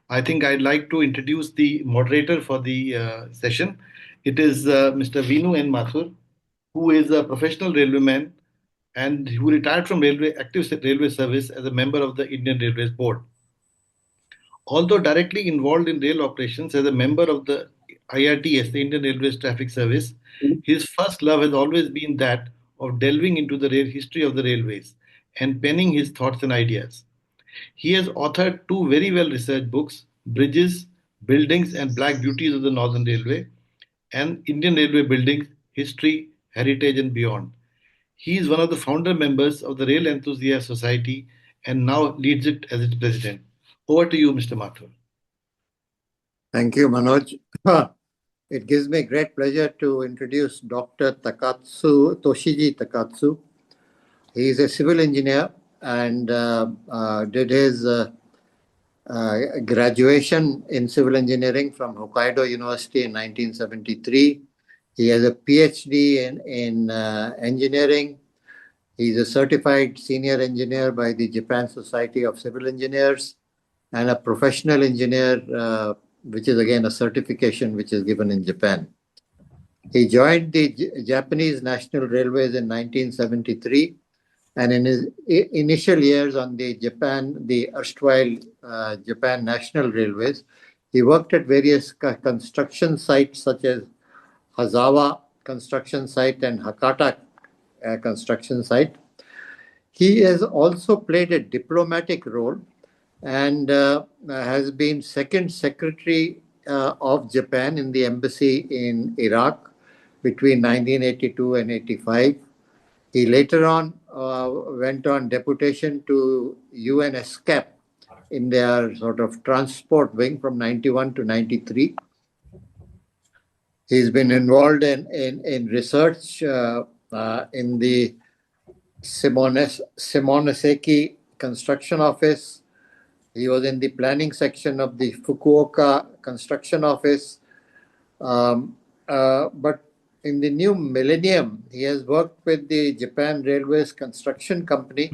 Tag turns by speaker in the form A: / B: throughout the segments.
A: I think I'd like to introduce the moderator for the session. It is Mr. Vinu N. Mathur, who is a professional railwayman and who retired from active railway service as a member of the Indian Railways Board. Although directly involved in rail operations as a member of the IRTS, the Indian Railways Traffic Service, his first love has always been that of delving into the history of the railways and penning his thoughts and ideas. He has authored two very well researched books, Bridges, Buildings and Black Beauties of the Northern Railway, and Indian Railway Buildings, History, Heritage and Beyond. He is one of the founder members of the Rail Enthusiast Society and now leads it as its president. Over to you, Mr. Mathur.
B: Thank you, Manoj. It gives me great pleasure to introduce Dr. Toshiji Takatsu. He is a civil engineer and did his graduation in civil engineering from Hokkaido University in 1973. He has a PhD in engineering. He is a certified senior engineer by the Japan Society of Civil Engineers and a professional engineer, which is again a certification which is given in Japan. He joined the Japanese National Railways in 1973, and in his initial years on the erstwhile Japan National Railways, he worked at various construction sites such as Hazawa construction site and Hakata construction site. He has also played a diplomatic role and has been second secretary of Japan in the embassy in Iraq between 1982 and 85. He later on went on deputation to UNESCAP in their sort of transport wing from 91 to 93. He's been involved in research in the Shimonoseki Construction Office. He was in the planning section of the Fukuoka Construction Office. But in the new millennium, he has worked with the Japan Railways Construction Company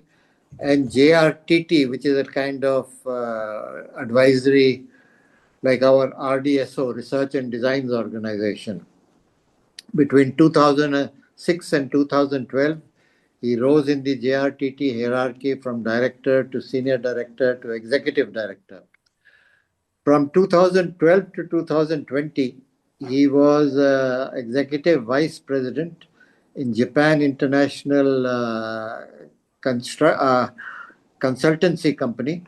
B: and JRTT, which is a kind of advisory like our RDSO, Research and Designs Organization. Between 2006 and 2012, he rose in the JRTT hierarchy from director to senior director to executive director. From 2012 to 2020, he was executive vice president in Japan International Consultancy Company.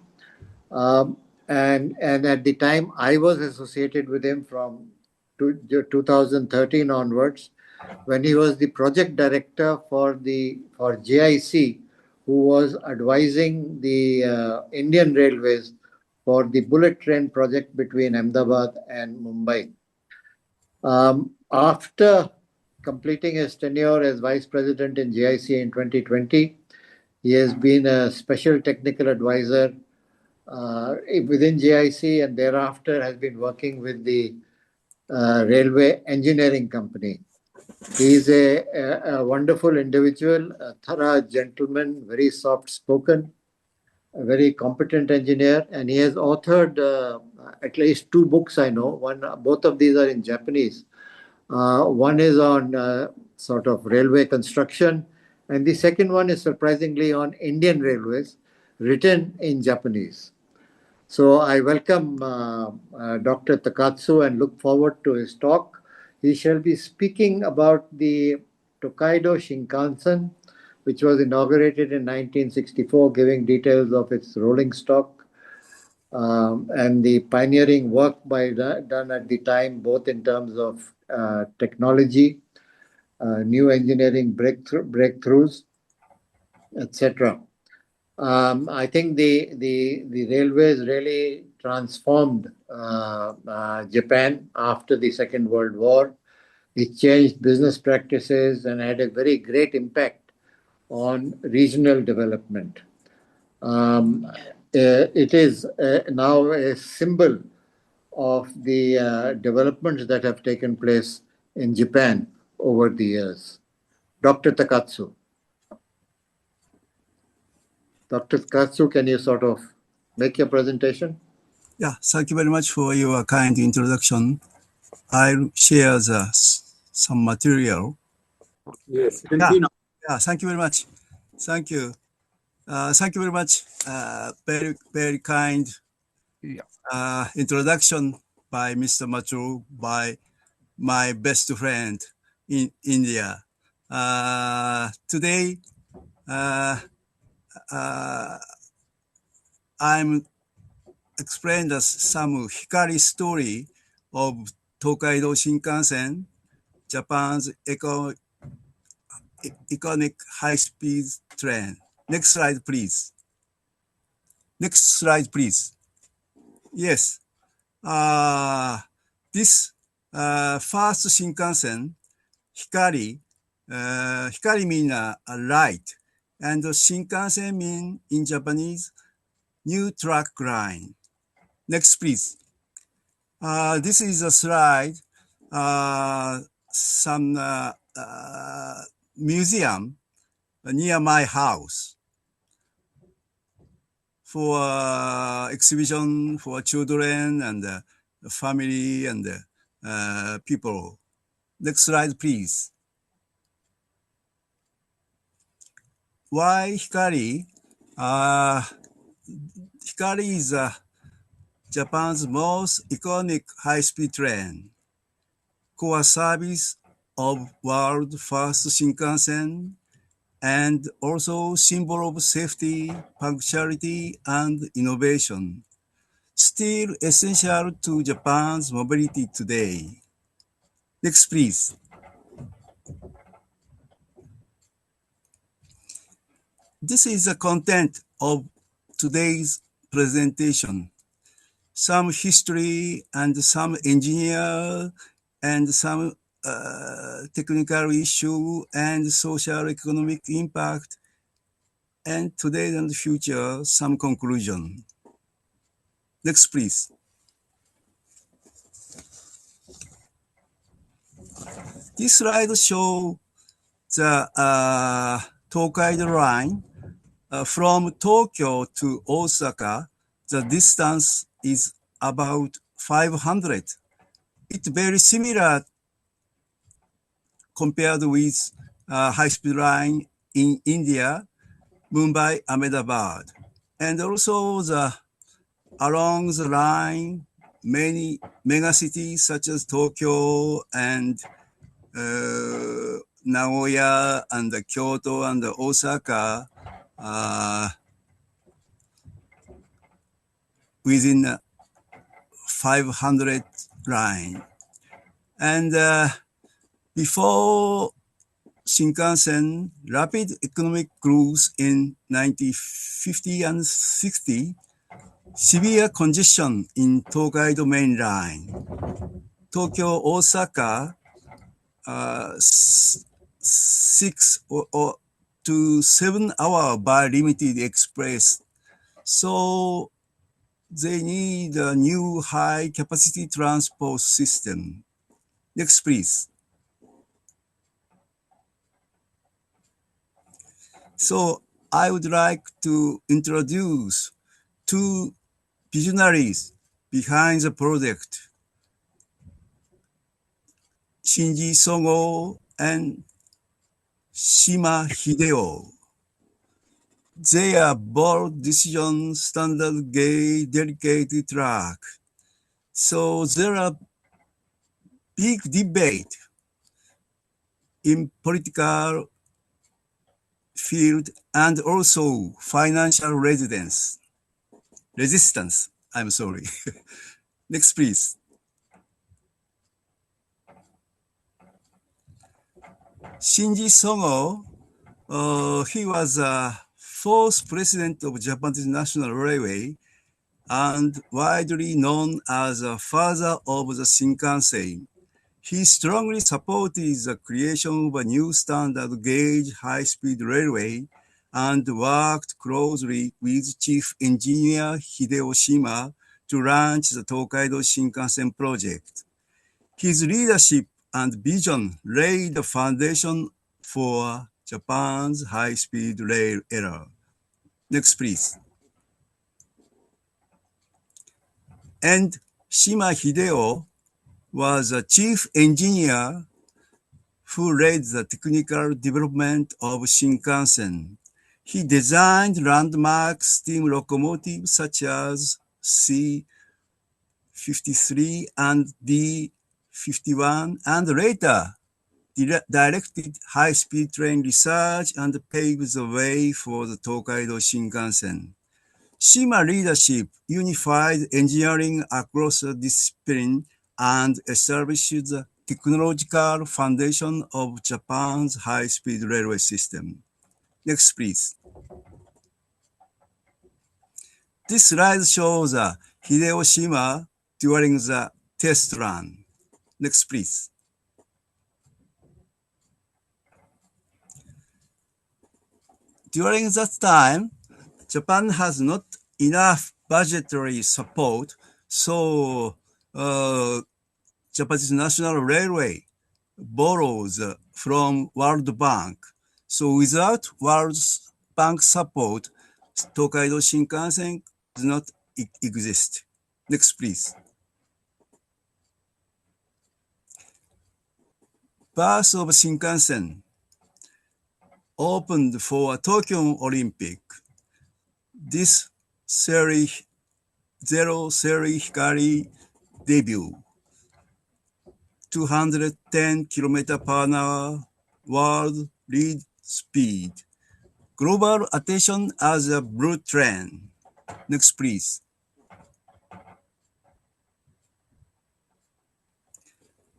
B: And at the time, I was associated with him from 2013 onwards, when he was the project director for JIC, who was advising the Indian Railways for the bullet train project between Ahmedabad and Mumbai. After completing his tenure as vice president in JIC in 2020, he has been a special technical advisor within JIC and thereafter has been working with the Railway Engineering Company. He is a wonderful individual, a thorough gentleman, very soft-spoken, a very competent engineer, and he has authored at least two books I know. Both of these are in Japanese. One is on sort of railway construction, and the second one is surprisingly on Indian railways, written in Japanese. So I welcome Dr. Takatsu and look forward to his talk. He shall be speaking about the Tokaido Shinkansen, which was inaugurated in 1964, giving details of its rolling stock and the pioneering work done at the time, both in terms of technology, new engineering breakthroughs, etc. I think the railways really transformed Japan after the Second World War. It changed business practices and had a very great impact on regional development. It is now a symbol of the developments that have taken place in Japan over the years. Dr. Takatsu. Dr. Takatsu, can you sort of make your presentation?
C: Yeah, thank you very much for your kind introduction. I'll share some material.
D: Yes,
C: Yeah,
D: continue.
C: yeah, thank you very much. Thank you. Thank you very much. Very, very kind introduction by Mr. Machu, by my best friend in India. Today, I'm explained some Hikari story of Tokaido Shinkansen, Japan's iconic high-speed train. Next slide, please. Next slide, please. Yes. This first Shinkansen, Hikari, Hikari means light, and Shinkansen means in Japanese, new track line. Next, please. This is a slide, some museum near my house for exhibition for children and family and people. Next slide, please. Why Hikari? Hikari is Japan's most iconic high-speed train, core service of world first Shinkansen, and also symbol of safety, punctuality, and innovation. Still essential to Japan's mobility today. Next, please. This is the content of today's presentation. Some history and some engineer and some technical issue and social economic impact, and today and future, some conclusion. Next, please. This slide shows the Tokaido line from Tokyo to Osaka. The distance is about 500. It's very similar compared with high-speed line in India, Mumbai, Ahmedabad. And also along the line, many megacities such as Tokyo and Nagoya and Kyoto and Osaka within 500 line. And before Shinkansen, rapid economic growth in 1950 and 60, severe congestion in Tokaido main line. Tokyo, Osaka, 6 to 7 hour by limited express. So they need a new high capacity transport system. Next, please. So I would like to introduce two visionaries behind the project, Shinji Sogo and Shima Hideo. Their bold decision, standard gauge, dedicated track. So there are big debate in political field and also financial resistance. I'm sorry. Next, please. Shinji Sogo, he was the fourth president of Japanese National Railway and widely known as the father of the Shinkansen. He strongly supported the creation of a new standard gauge high-speed railway and worked closely with Chief Engineer Hideo Shima to launch the Tokaido Shinkansen project. His leadership and vision laid the foundation for Japan's high-speed rail era. Next, please. And Shima Hideo was a chief engineer who led the technical development of Shinkansen. He designed landmark steam locomotives such as C-53 and D-51, and later directed high-speed train research and paved the way for the Tokaido Shinkansen. Shima leadership unified engineering across the discipline and established the technological foundation of Japan's high-speed railway system. Next, please. This slide shows Hideo Shima during the test run. Next, please. During that time, Japan has not enough budgetary support, so Japanese National Railway borrows from World Bank. So without World Bank support, Tokaido Shinkansen does not exist. Next, please. Birth of Shinkansen opened for a Tokyo Olympic. This Series Hikari debut. 210 km per hour world lead speed. Global attention as a blue train. Next, please.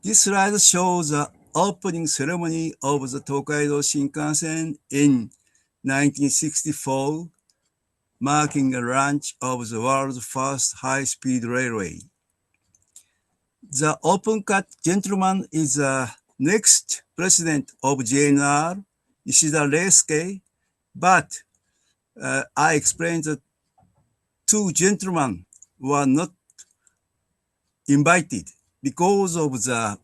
C: This slide shows the opening ceremony of the Tokaido Shinkansen in 1964, marking the launch of the world's first high-speed railway. The open-cut gentleman is the next president of JNR, Ishida Reisuke, but I explained that two gentlemen were not invited because of the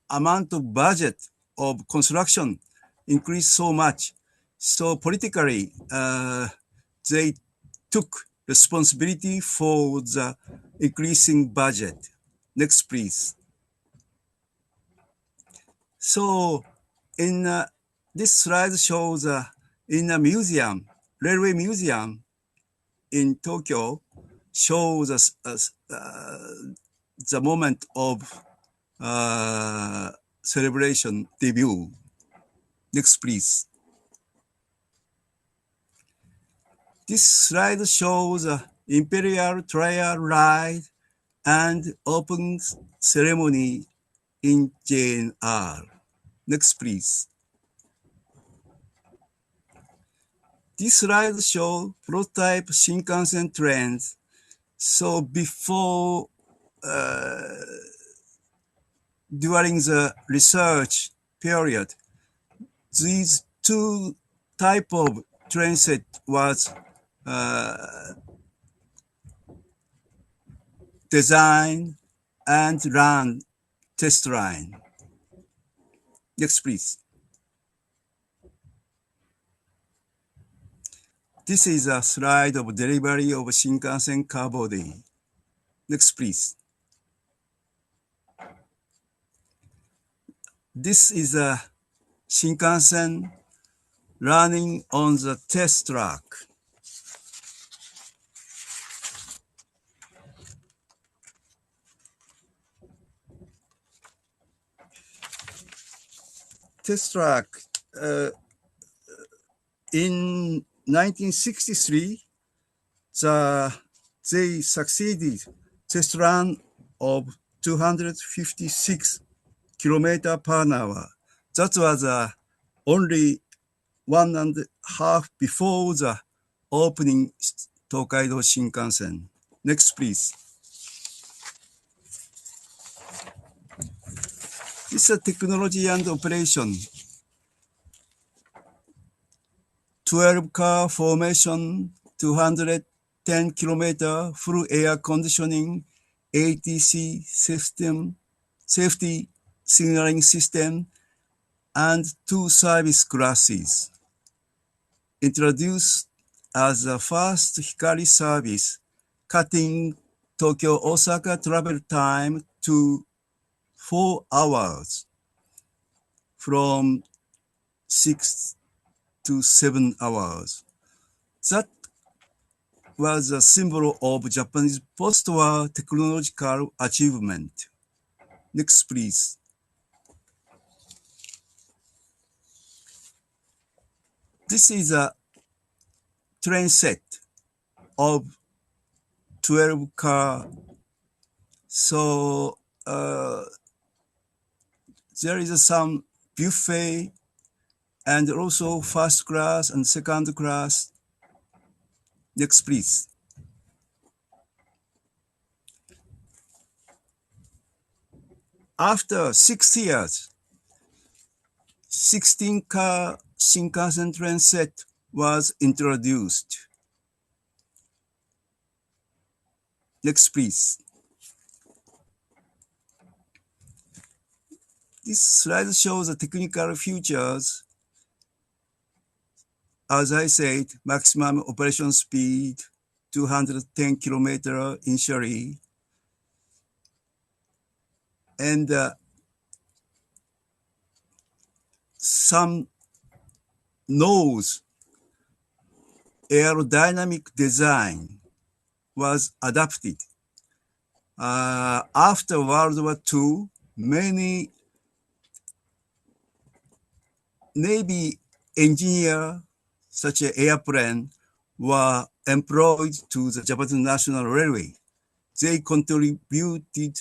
C: amount of budget of construction increased so much. So politically, they took responsibility for the increasing budget. Next, please. So in this slide shows in a museum, railway museum in Tokyo, shows us the moment of celebration debut. Next, please. This slide shows imperial trial ride and open ceremony in JNR. Next, please. This slide shows prototype Shinkansen trains. So before, during the research period, these two type of train set was designed and run test line. Next, please. This is a slide of delivery of Shinkansen car body. Next, please. This is a Shinkansen running on the test track. Test track in 1963, they succeeded test run of 256 km per hour. That was only 1.5 before the opening Tokaido Shinkansen. Next, please. This is technology and operation. 12-car formation, 210 km full air conditioning, ATC system, safety signaling system, and 2 service classes. Introduced as the first Hikari service, cutting Tokyo-Osaka travel time to 4 hours from 6 to 7 hours. That was a symbol of Japanese post-war technological achievement. Next, please. This is a train set of 12 car. So there is some buffet and also first class and second class. Next, please. After 6 years, 16-car Shinkansen train set was introduced. Next, please. This slide shows the technical features. As I said, maximum operation speed, 210 kilometers initially, and some nose aerodynamic design was adapted. After World War II, many Navy engineers, such as airplane, were employed to the Japanese National Railway. They contributed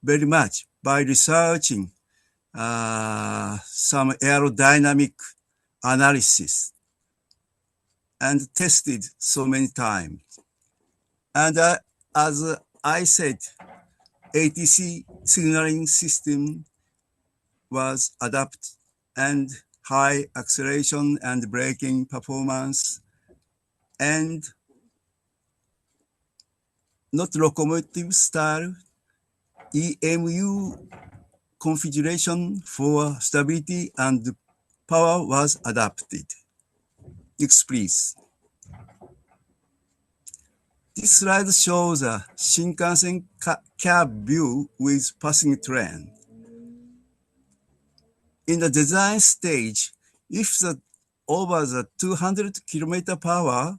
C: very much by researching some aerodynamic analysis and tested so many times. And as I said, ATC signaling system was adapted and high acceleration and braking performance and not locomotive style EMU configuration for stability and power was adapted. Next, please. This slide shows a Shinkansen cab view with passing train. In the design stage, if the over the 200 kilometer power,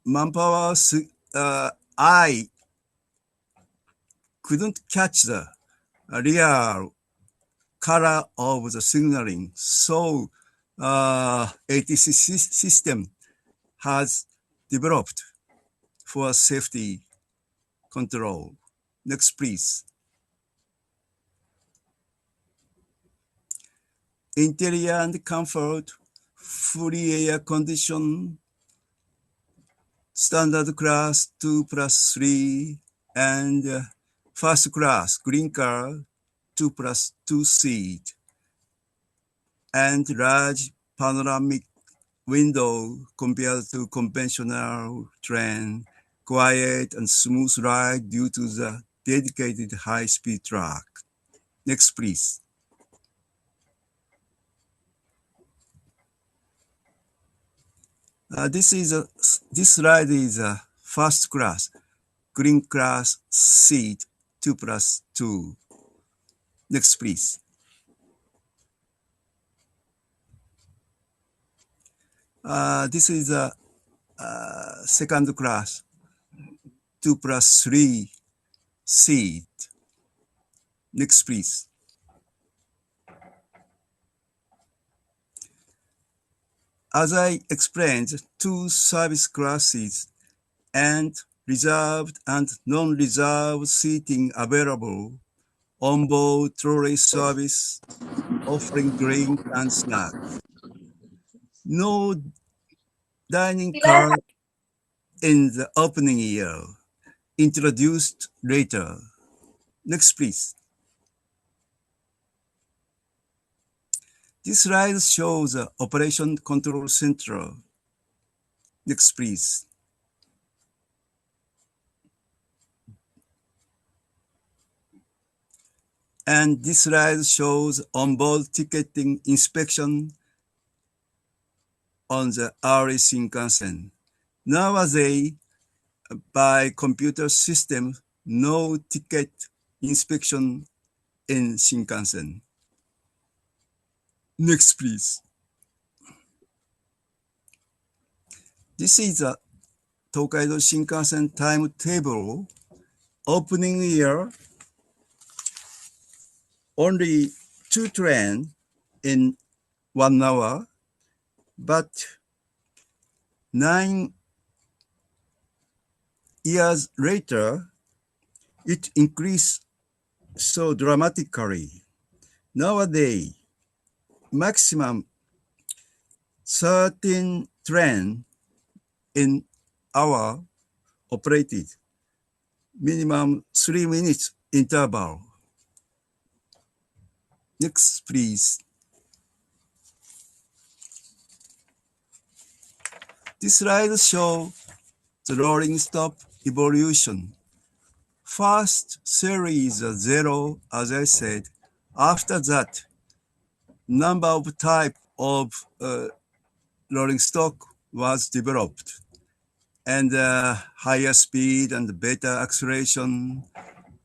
C: manpower eye couldn't catch the real color of the signaling. So ATC system has developed for safety control. Next, please. Interior and comfort, fully air conditioned, standard class 2+3, and first class green car 2+2 seat, and large panoramic window compared to conventional train, quiet and smooth ride due to the dedicated high-speed track. Next, please. This slide is a first class, green class seat 2+2. Next, please. This is a second class 2+3 seat. Next, please. As I explained, two service classes and reserved and non-reserved seating available on-board trolley service offering drink and snack. No dining car in the opening year, introduced later. Next, please. This slide shows the operation control center. Next, please. And this slide shows on-board ticketing inspection on the early Shinkansen. Nowadays, by computer system, no ticket inspection in Shinkansen. Next, please. This is a Tokaido Shinkansen timetable. Opening year, only 2 trains in 1 hour, but 9 years later, it increased so dramatically. Nowadays, maximum 13 trains in hour operated, minimum 3 minutes interval. Next, please. This slide shows the rolling stop evolution. First series 0, as I said. After that, number of type of rolling stock was developed, and higher speed and better acceleration,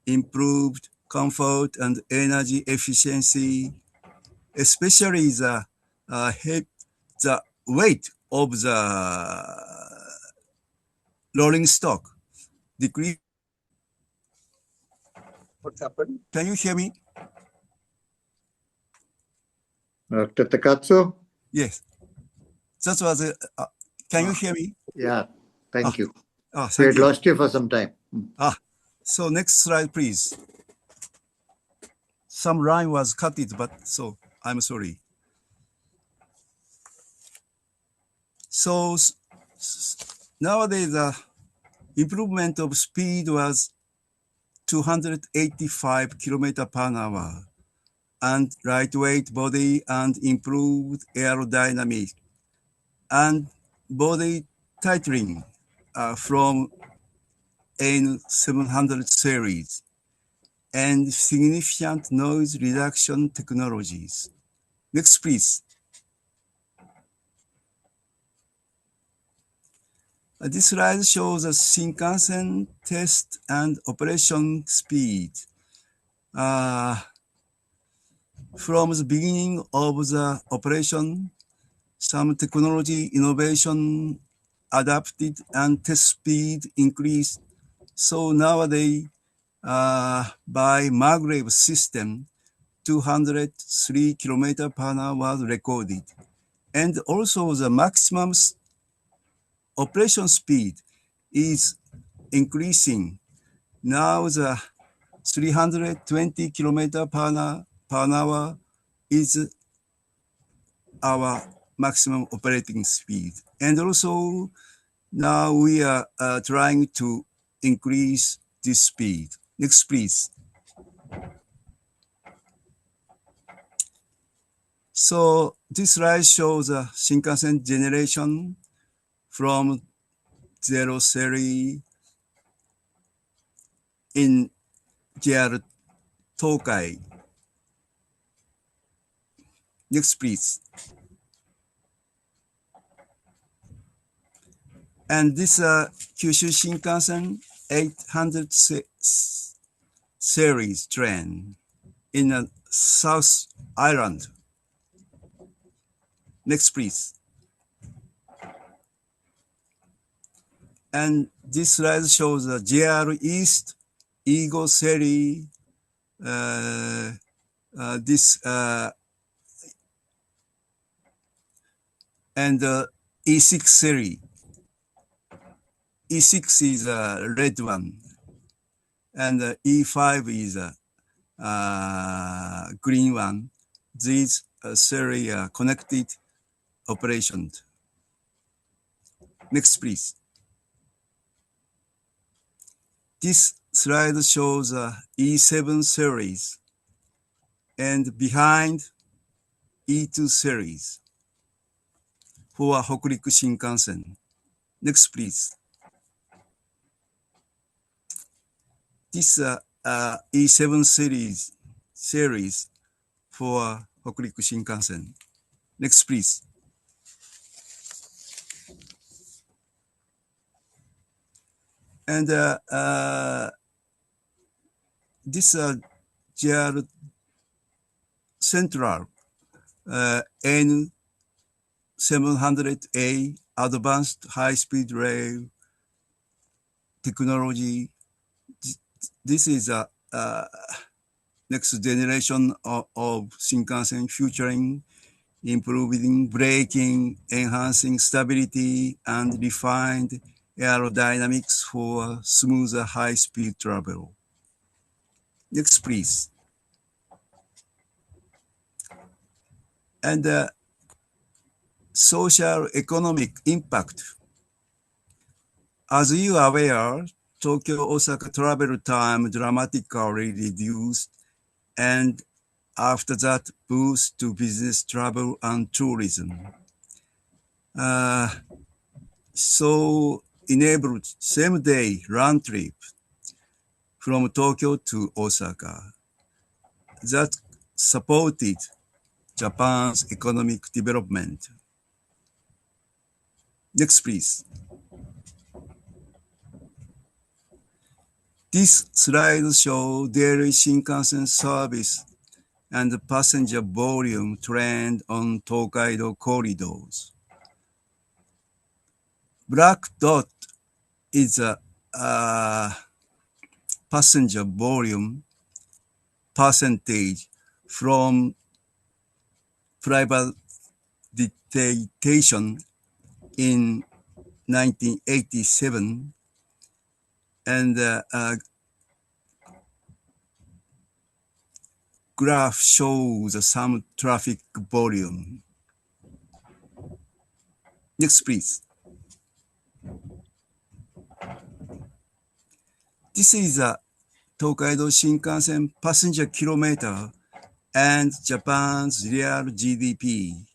C: improved comfort and energy efficiency, especially the weight of the rolling stock decreased. What happened? Can you hear me?
B: Dr. Takatsu?
C: Yes. That was can you hear me?
B: Yeah, thank you. We
C: Thank
B: had
C: you.
B: lost you for some time.
C: So next slide, please. Some line was cut it, but so I'm sorry. So nowadays, the improvement of speed was 285 km per hour, and lightweight body and improved aerodynamics, and body titling from N700 series, and significant noise reduction technologies. Next, please. This slide shows the Shinkansen test and operation speed. From the beginning of the operation, some technology innovation adapted and test speed increased. So nowadays, by Maglev system, 203 km per hour was recorded. And also the maximum operation speed is increasing. Now the 320 km per hour is our maximum operating speed. And also now we are trying to increase this speed. Next, please. So this slide shows the Shinkansen generation from 0 series in JR Tokai. Next, please. And this Kyushu Shinkansen 800 series train in South Island. Next, please. And this slide shows the JR East Eagle series. This and E6 series. E6 is a red one, and E5 is a green one. These series are connected operations. Next, please. This slide shows E7 series and behind E2 series for Hokuriku Shinkansen. Next, please. This E7 series for Hokuriku Shinkansen. Next, please. And this JR Central N700A advanced high-speed rail technology. This is a next generation of Shinkansen featuring improving braking, enhancing stability, and refined aerodynamics for smoother high-speed travel. Next, please. And social economic impact. As you are aware, Tokyo-Osaka travel time dramatically reduced, and after that, boost to business travel and tourism. So enabled same-day round trip from Tokyo to Osaka that supported Japan's economic development. Next, please. This slide shows daily Shinkansen service and passenger volume trend on Tokaido corridors. Black dot is a passenger volume percentage from privatization in 1987, and graph shows some traffic volume. Next, please. This is a Tokaido Shinkansen passenger kilometer and Japan's real GDP.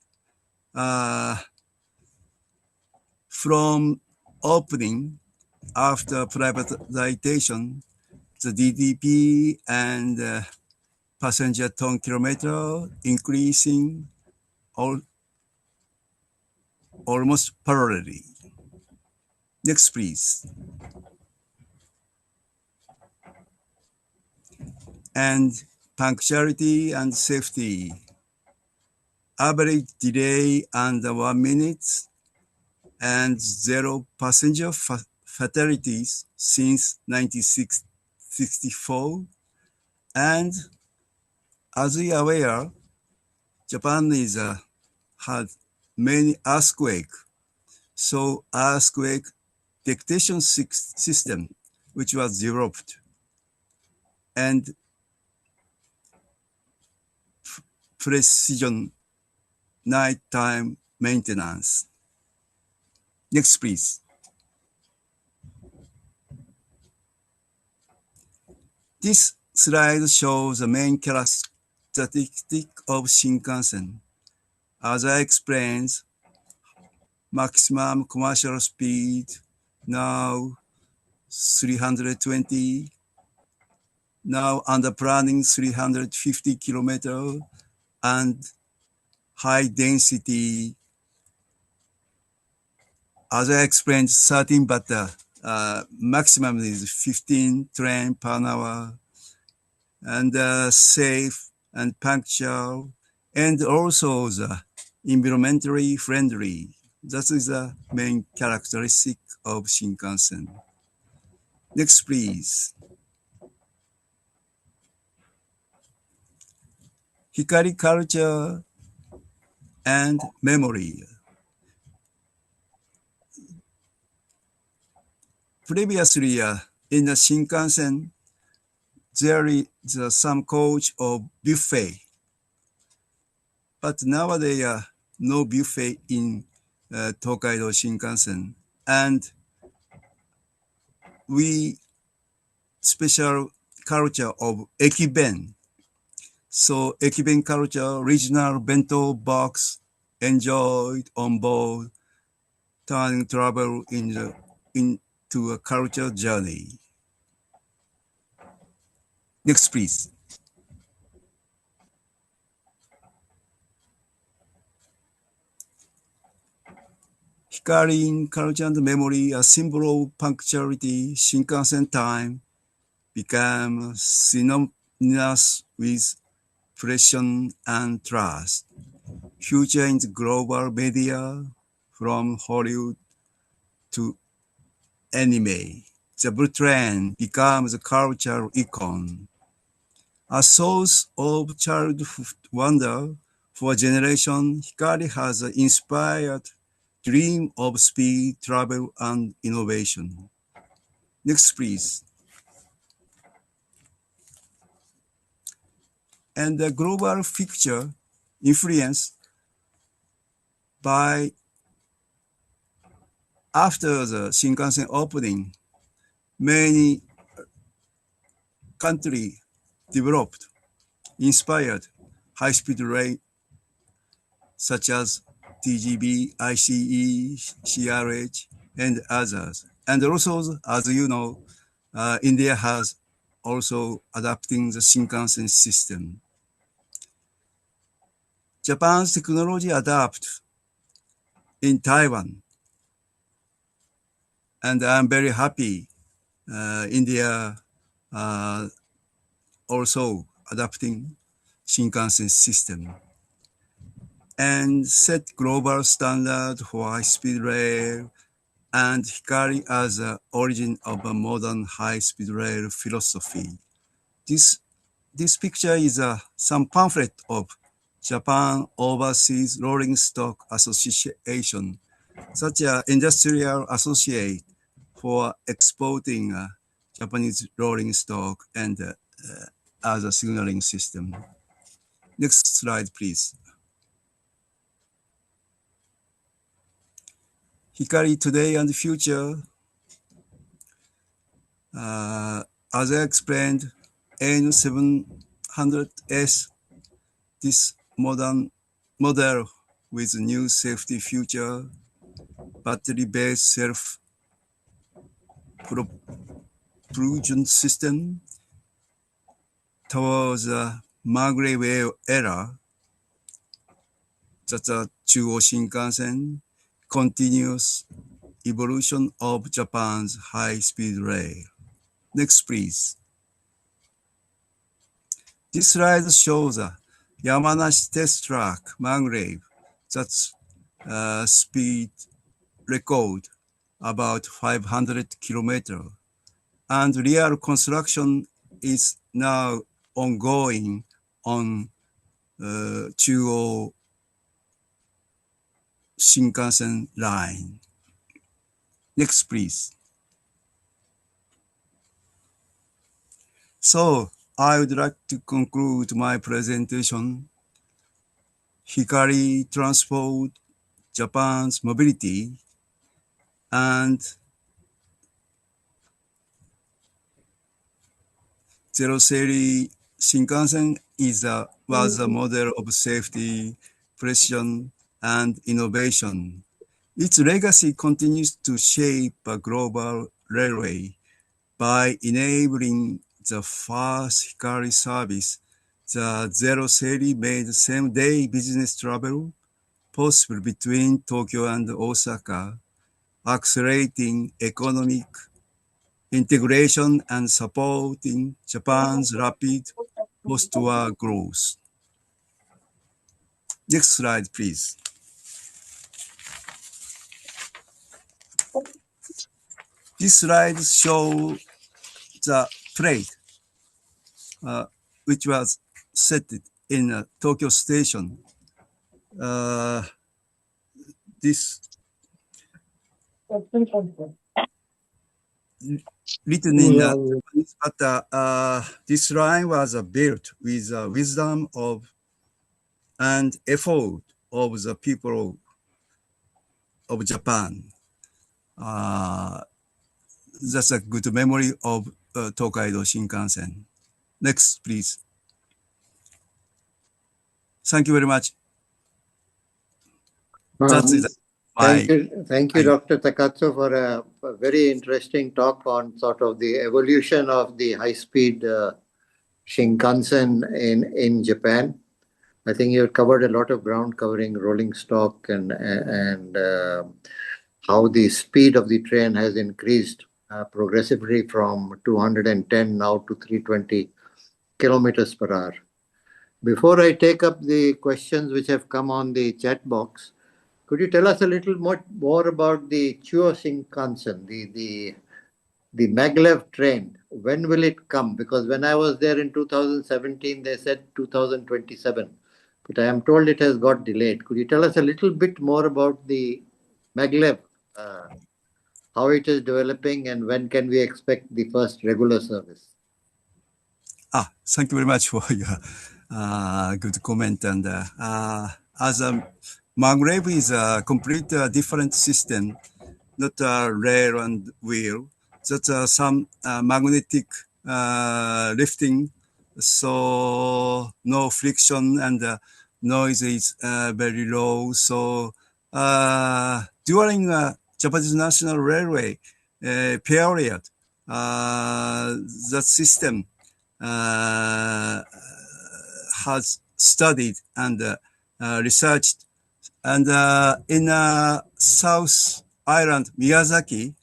C: From opening after privatization, the GDP and passenger ton kilometer increasing almost parallelly. Next, please. And punctuality and safety. Average delay under 1 minute and 0 passenger fatalities since 1964. And as we are aware, Japan had many earthquakes. So earthquake detection system, which was developed, and precision nighttime maintenance. Next, please. This slide shows the main characteristic of Shinkansen. As I explained, maximum commercial speed, now 320, now under planning 350 kilometers, and high density, as I explained, 13, but maximum is 15 train per hour, and safe and punctual, and also the environmentally friendly. That is the main characteristic of Shinkansen. Next, please. Hikari culture and memory. Previously, in the Shinkansen, there is some coach of buffet, but nowadays no buffet in Tokaido Shinkansen, and we special culture of ekiben. So ekiben culture, regional bento box enjoyed on board, turning travel into a culture journey. Next, please. Hikari in culture and memory, a symbol of punctuality, Shinkansen time, became synonymous with precision and trust. Future in the global media, from Hollywood to anime, the blue train becomes a cultural icon, a source of childhood wonder for a generation. Hikari has inspired dream of speed, travel, and innovation. Next, please. And the global picture influenced by after the Shinkansen opening, many countries developed, inspired high-speed rail such as TGV, ICE, CRH, and others. And also, as you know, India has also adapting the Shinkansen system. Japan's technology adapt in Taiwan, and I'm very happy India also adapting Shinkansen system and set global standard for high-speed rail and Hikari as the origin of a modern high-speed rail philosophy. This picture is some pamphlet of Japan Overseas Rolling Stock Association, such an industrial associate for exporting Japanese rolling stock and other signaling system. Next slide, please. Hikari today and future. As I explained, N700S, this modern model with new safety feature, battery-based self-propulsion system towards a Maglev wave era, that's a Chuo Shinkansen, continuous evolution of Japan's high-speed rail. Next, please. This slide shows a Yamanashi test track Maglev, that's speed record about 500 kilometers, and real construction is now ongoing on Chuo Shinkansen line. Next, please. So I would like to conclude my presentation. Hikari transport Japan's mobility and Zero Series Shinkansen was a model of safety, precision, and innovation. Its legacy continues to shape a global railway by enabling the first Hikari service. The Zero Series made same-day business travel possible between Tokyo and Osaka, accelerating economic integration and supporting Japan's rapid post-war growth. Next slide, please. This slide shows the plate, which was set in Tokyo Station. This written in Japanese, but this line was built with the wisdom of and effort of the people of Japan. That's a good memory of Tokaido Shinkansen. Next, please. Thank you very much. That's it.
B: Thank you, Dr. Takatsu, for a very interesting talk on sort of the evolution of the high-speed Shinkansen in Japan. I think you covered a lot of ground covering rolling stock and how the speed of the train has increased progressively from 210 now to 320 kilometers per hour. Before I take up the questions which have come on the chat box, could you tell us a little more about the Chuo Shinkansen, the maglev train? When will it come? Because when I was there in 2017, they said 2027, but I am told it has got delayed. Could you tell us a little bit more about the maglev, how it is developing, and when can we expect the first regular service?
C: Thank you very much for your good comment. And as a maglev is a complete different system, not rail and wheel. That's some magnetic lifting, so no friction and noise is very low. So during Japanese National Railway period, that system has studied and researched. And in South Island, Miyazaki,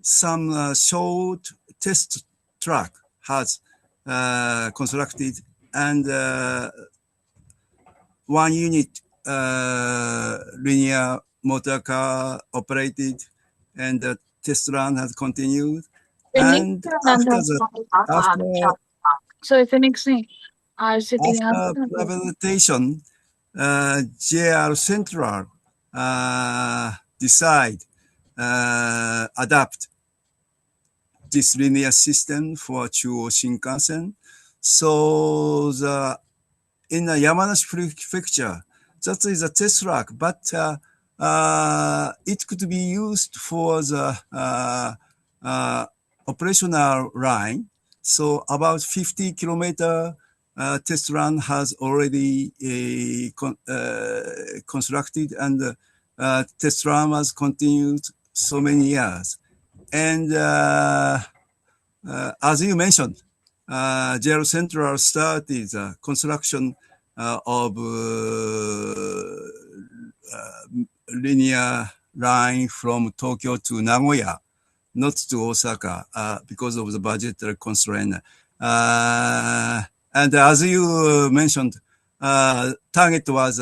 C: some short test track has constructed, and one unit linear motor car operated, and the test run has continued. And after that, after privatization, JR Central decide adapt this linear system for Chuo Shinkansen. So in Yamanashi Prefecture, that is a test track, but it could be used for the operational line. So about 50 kilometer test run has already constructed, and test run was continued so many years. And as you mentioned, JR Central started the construction of linear line from Tokyo to Nagoya, not to Osaka, because of the budgetary constraint. And as you mentioned, target was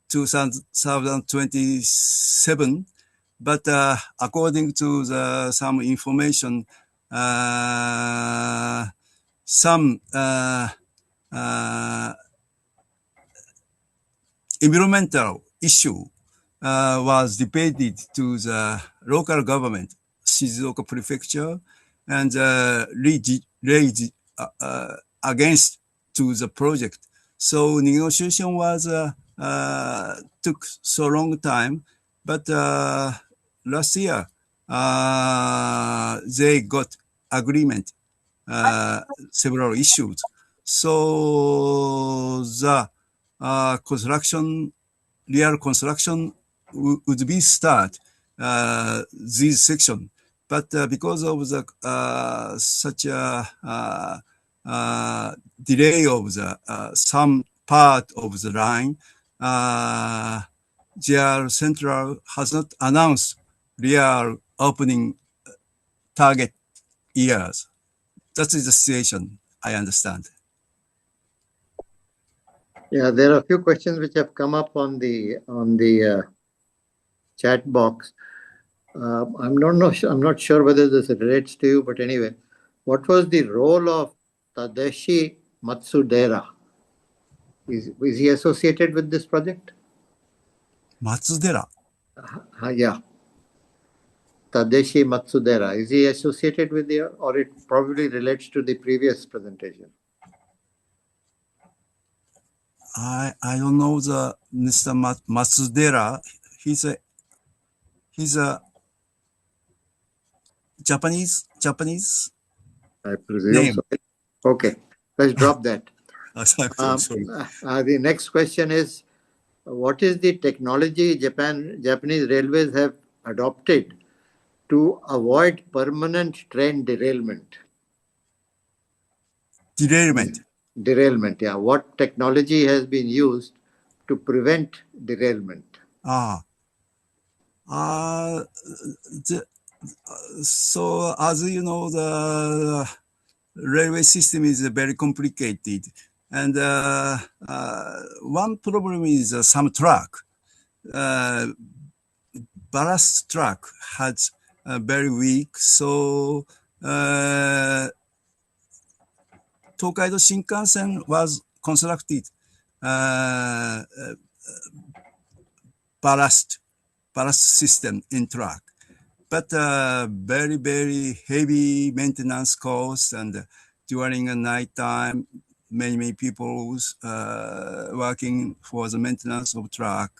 C: 2027, but according to some information, some environmental issue was debated to the local government, Shizuoka Prefecture, and raised against to the project. So negotiation was took so long time, but last year they got agreement, several issues. So the real construction would be start this section, but because of the such a delay of the some part of the line, JR Central has not announced real opening target years. That is the situation, I understand.
B: Yeah, there are a few questions which have come up on the chat box. I'm not sure whether this relates to you, but anyway, what was the role of Tadashi Matsudera? Is he associated with this project?
C: Matsudera?
B: Yeah. Tadashi Matsudera. Is he associated with the, or it probably relates to the previous presentation?
C: I don't know the Mr. Matsudera. He's a Japanese
B: I presume
C: name.
B: so. Okay, let's drop that.
C: Sorry.
B: The next question is, what is the technology Japanese railways have adopted to avoid permanent train derailment? Derailment, yeah. What technology has been used to prevent derailment?
C: the, so as you know, the railway system is very complicated, and one problem is some track, ballast track has very weak. So Tokaido Shinkansen was constructed uh, ballast system in track, but very, very heavy maintenance costs, and during a night time, many people working for the maintenance of track.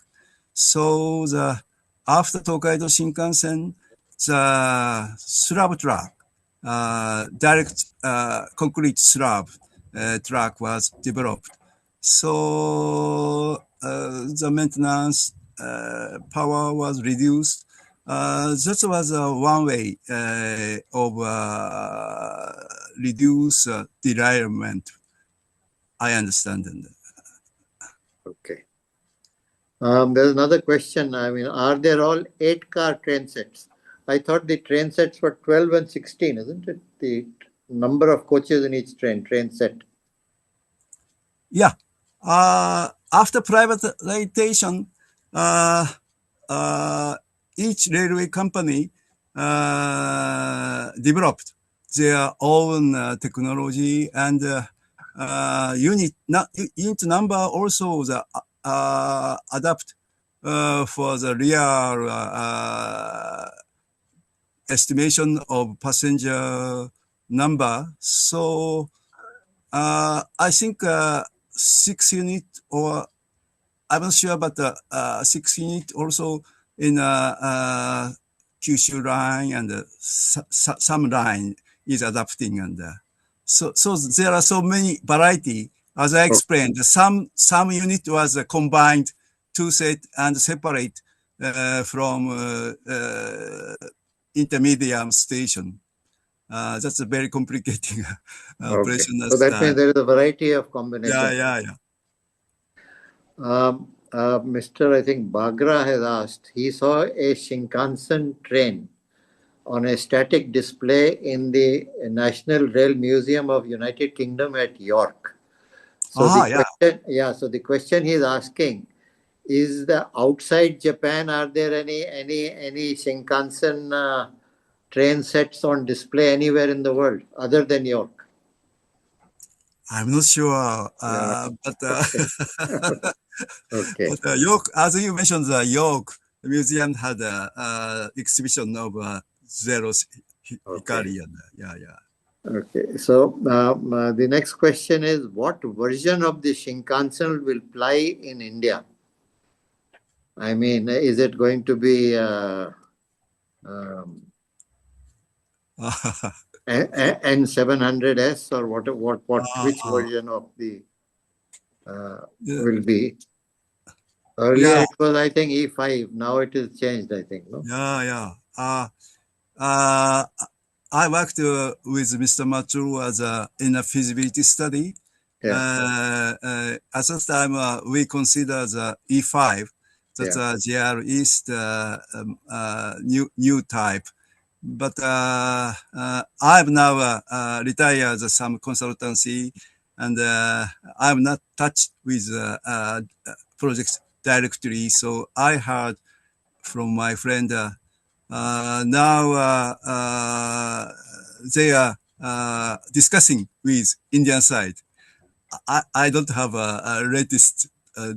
C: So after Tokaido Shinkansen, the slab track, direct concrete slab track was developed. So the maintenance power was reduced. That was one way of reduce derailment. I understand.
B: Okay. There's another question. I mean, are there all 8-car train sets? I thought the train sets were 12 and 16, isn't it? The number of coaches in each train set.
C: Yeah. After privatization, each railway company developed their own technology, and unit number also adapt for the real estimation of passenger number. So I think 6 unit, or I'm not sure, but 6 unit also in Kyushu line, and some line is adapting, and so there are so many variety. As I explained, some unit was combined two set and separate from intermediate station. That's a very complicated operation.
B: So that means there is a variety of combinations.
C: Yeah.
B: Mr. I think Bagra has asked, he saw a Shinkansen train on a static display in the National Rail Museum of United Kingdom at York. So the question he's asking is, the outside Japan, are there any Shinkansen train sets on display anywhere in the world other than York?
C: I'm not sure, but
B: okay.
C: But York, as you mentioned, the York Museum had an exhibition of Series Hikari. Yeah.
B: Okay, so the next question is, what version of the Shinkansen will ply in India? I mean, is it going to be N700S, or which version of the will be? Earlier it was, I think, E5. Now it is changed, I think. No?
C: Yeah. I worked with Mr. Matsuru in a feasibility study. At that time, we consider the E5, that's JR East new type. But I've now retired some consultancy, and I'm not touched with projects directly. So I heard from my friend, now they are discussing with Indian side. I don't have a latest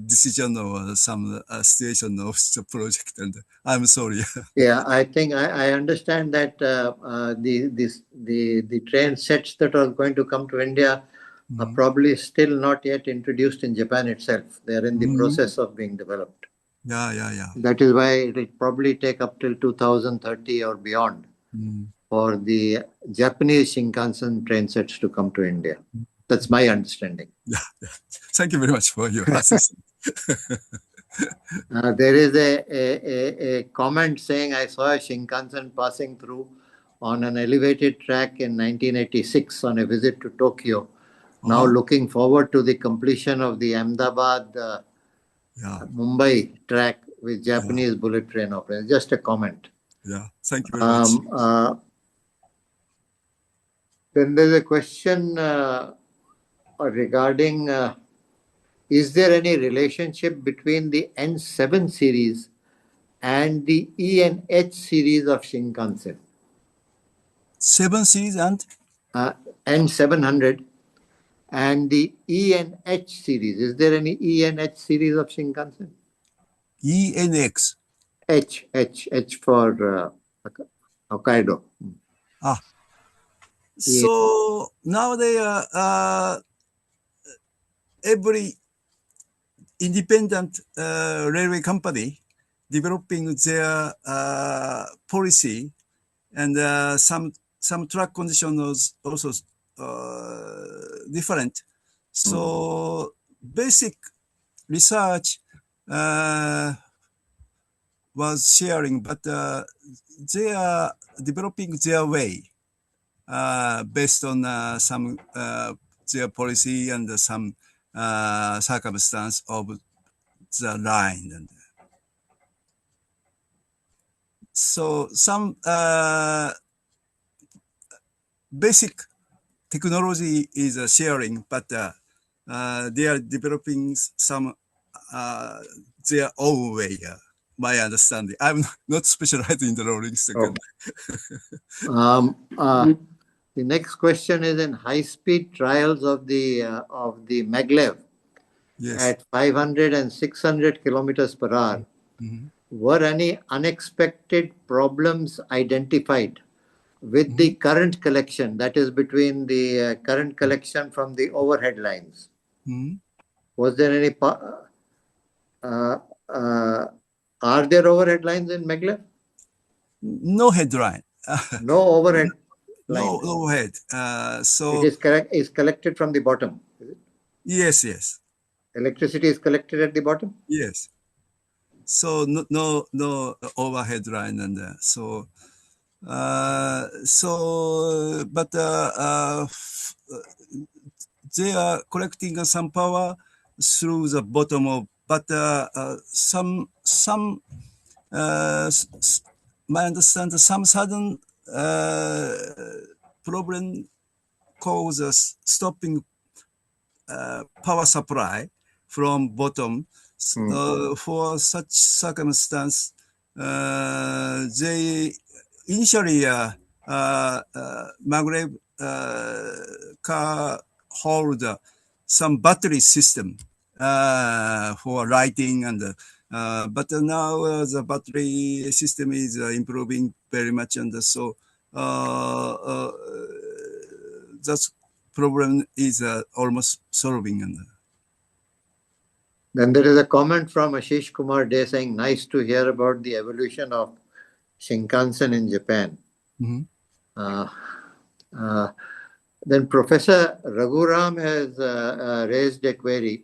C: decision or some situation of the project, and I'm sorry.
B: Yeah, I think I understand that the train sets that are going to come to India are probably still not yet introduced in Japan itself. They are in the process of being developed.
C: Yeah.
B: That is why it will probably take up till 2030 or beyond for the Japanese Shinkansen train sets to come to India. That's my understanding.
C: Yeah. Thank you very much for your assistance.
B: There is a comment saying, I saw a Shinkansen passing through on an elevated track in 1986 on a visit to Tokyo. Now looking forward to the completion of the Ahmedabad Mumbai track with Japanese bullet train operators. Just a comment.
C: Yeah, thank you very much.
B: Then there's a question regarding is there any relationship between the N7 series and the E and H series of Shinkansen?
C: 7 series and
B: N700 and the E and H series. Is there any E and H series of Shinkansen?
C: ENX.
B: H for Hokkaido.
C: So nowadays, every independent railway company developing their policy, and some track conditions also different. So basic research was sharing, but they are developing their way based on some their policy and some circumstance of the line. And so some basic technology is sharing, but they are developing some their own way. My understanding. I'm not specialized in the rolling stock.
B: The next question is in high-speed trials of the maglev at 500 and 600 kilometers per hour. Were any unexpected problems identified with the current collection, that is between the current collection from the overhead lines? Was there any are there overhead lines in maglev?
C: No headline.
B: No overhead line.
C: No overhead. So
B: it is correct. Is collected from the bottom. Is it?
C: Yes.
B: Electricity is collected at the bottom.
C: Yes. So no overhead line, and but they are collecting some power through the bottom of, but some my understanding, some sudden problem causes stopping power supply from bottom. For such circumstance, they initially maglev car hold some battery system for lighting, and but now the battery system is improving very much, and so that problem is almost solving. And
B: then there is a comment from Ashish Kumar Dey saying, nice to hear about the evolution of Shinkansen in Japan. Then Professor Raghuram has raised a query.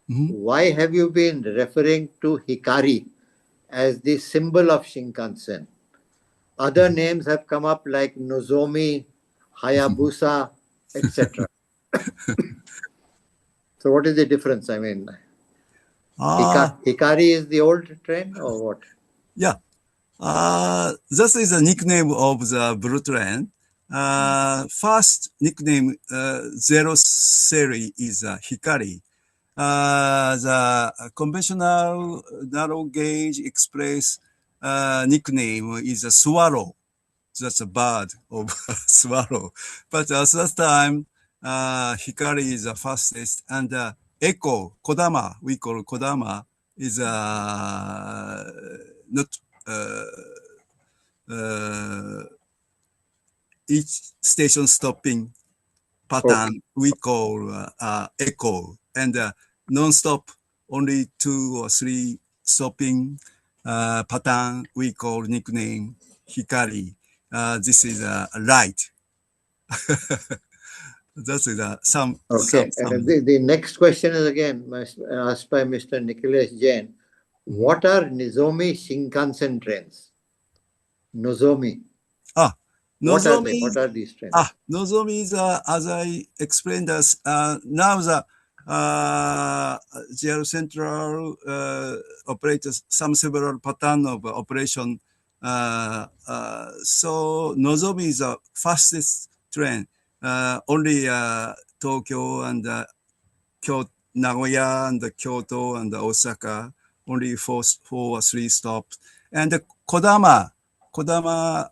B: Why have you been referring to Hikari as the symbol of Shinkansen? Other names have come up like Nozomi, Hayabusa, etc. So what is the difference? I mean, Hikari is the old train or what?
C: Yeah. That is a nickname of the blue train. First nickname, zero series is Hikari. The conventional narrow gauge express nickname is a swallow. That's a bird of swallow. But at that time, Hikari is the fastest, and Echo, Kodama, we call Kodama, is not each station stopping pattern we call Echo, and non-stop only 2 or 3 stopping pattern we call nickname Hikari. This is light. That's some.
B: Okay. The next question is again asked by Mr. Nicholas Jain. What are Nozomi Shinkansen trains? Nozomi. What are these trains?
C: Nozomi is, as I explained, now the JR Central operates some several pattern of operation. So Nozomi is the fastest train. Only Tokyo and Nagoya and Kyoto and Osaka, only four or three stops. And the Kodama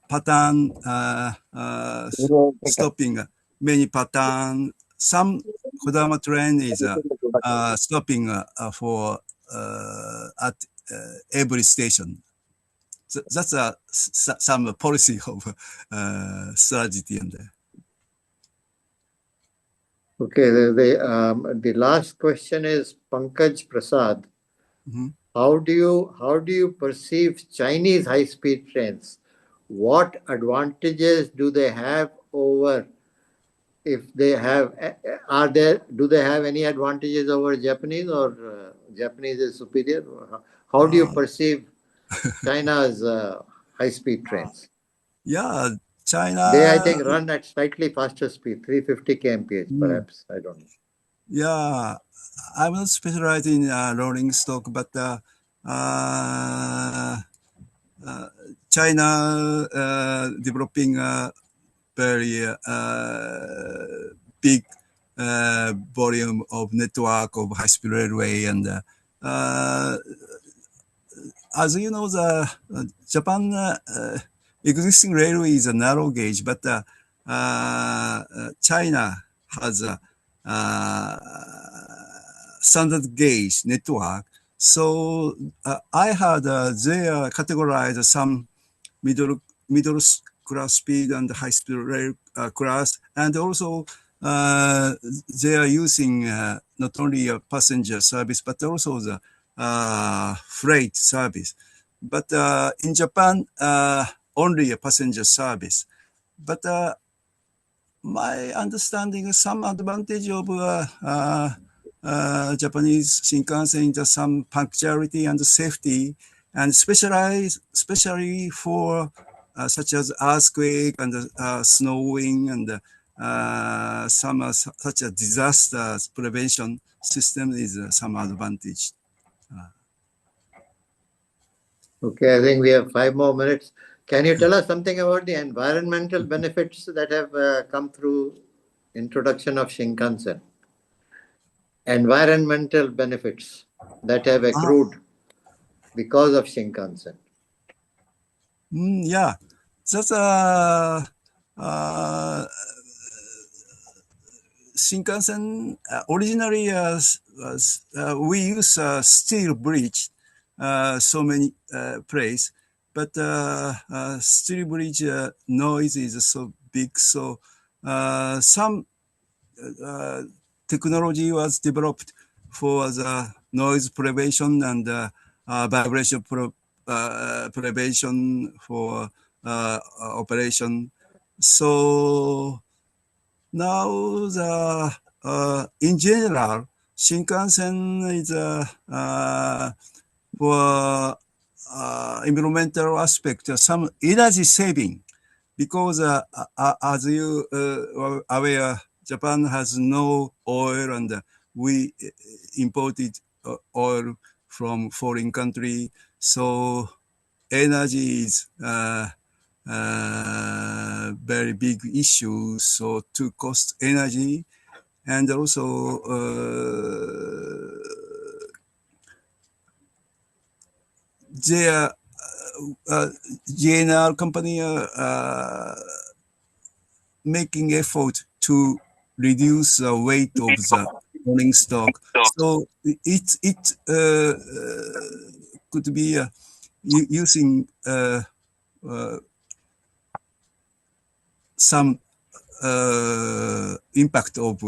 C: pattern stopping many pattern. Some Kodama train is stopping for at every station. That's some policy of strategy and
B: Okay, the last question is Pankaj Prasad.
C: Mhm.
B: How do you perceive Chinese high-speed trains? What advantages do they have over, if they have, do they have any advantages over Japanese, or Japanese is superior? How do you perceive China's high-speed trains?
C: Yeah,
B: They, I
C: China.
B: think, run at slightly faster speed, 350 kmph, perhaps. I don't know.
C: Yeah, I'm not specialized in rolling stock, but China developing a very big volume of network of high-speed railway, and as you know, the Japan existing railway is a narrow gauge, but China has a standard gauge network. So I had they categorized some middle class speed and high speed rail class, and also they are using not only a passenger service but also the freight service. But in Japan, only a passenger service. But my understanding, some advantage of Japanese Shinkansen is some punctuality and safety, and especially for such as earthquake and snowing and some such a disaster prevention system is some advantage.
B: Okay, I think we have 5 more minutes. Can you tell us something about the environmental benefits that have come through introduction of Shinkansen? Environmental benefits that have accrued because of Shinkansen.
C: Yeah, that's Shinkansen originally we use steel bridge so many place, but steel bridge noise is so big, so some technology was developed for the noise prevention and vibration prevention for operation. So now the in general, Shinkansen is for environmental aspect, some energy saving, because as you are aware, Japan has no oil, and we imported oil from foreign country, so energy is very big issue. So to cost energy, and also their JNR company making effort to reduce the weight of the rolling stock. So it could be using some impact of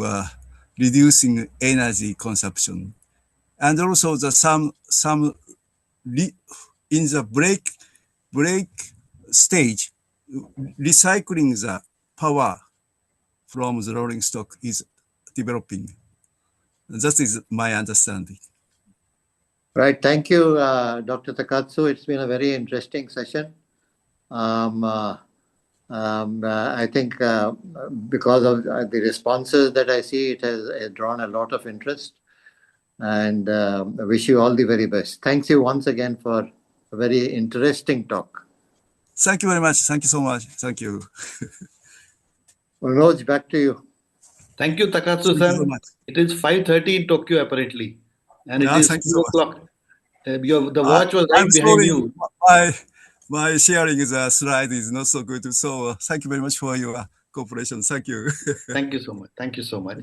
C: reducing energy consumption, and also the some in the break stage, recycling the power from the rolling stock is developing. That is my understanding.
B: Right. Thank you, Dr. Takatsu. It's been a very interesting session. I think because of the responses that I see, it has drawn a lot of interest. And I wish you all the very best. Thanks you once again for a very interesting talk.
C: Thank you very much. Thank you so much. Thank you.
B: Manoj, back to you.
A: Thank you,
C: Thank you so
A: Takatsu-san.
C: much.
A: It is 5:30 in Tokyo apparently, and it
C: Yeah,
A: is
C: thank you
A: 2
C: so much.
A: o'clock. The watch was
C: I'm
A: right behind
C: sorry,
A: you.
C: my sharing the slide is not so good. So thank you very much for your cooperation. Thank you.
A: Thank you so much. Thank you so much.